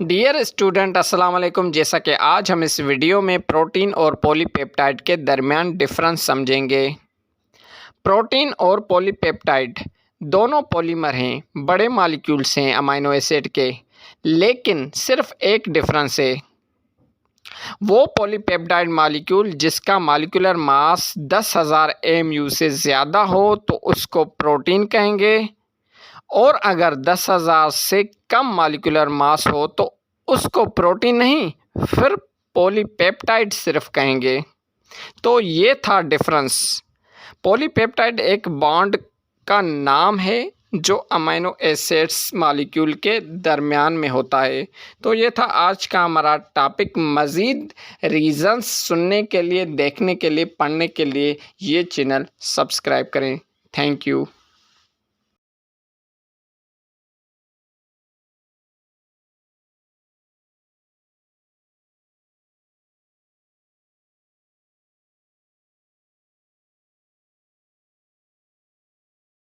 Dear student अस्सलाम वालेकुम। जैसा कि आज हम इस वीडियो में प्रोटीन और पॉलीपेप्टाइड के दरमियान डिफरेंस समझेंगे। प्रोटीन और पॉलीपेप्टाइड दोनों पॉलीमर हैं, बड़े मॉलिक्यूल्स हैं अमीनो एसिड के, लेकिन सिर्फ एक डिफरेंस है। वो पॉलीपेप्टाइड मॉलिक्यूल जिसका मॉलिक्यूलर मास 10,000 mu से ज़्यादा हो तो उसको प्रोटीन कहेंगे, और अगर 10,000 से कम मॉलिक्यूलर मास हो तो उसको प्रोटीन नहीं, फिर पॉलीपेप्टाइड सिर्फ कहेंगे। तो ये था डिफरेंस। पॉलीपेप्टाइड एक बॉन्ड का नाम है जो अमीनो एसिड्स मॉलिक्यूल के दरमियान में होता है। तो ये था आज का हमारा टॉपिक। मज़ीद रीज़न्स सुनने के लिए, देखने के लिए, पढ़ने के लिए ये चैनल सब्सक्राइब करें। Thank you.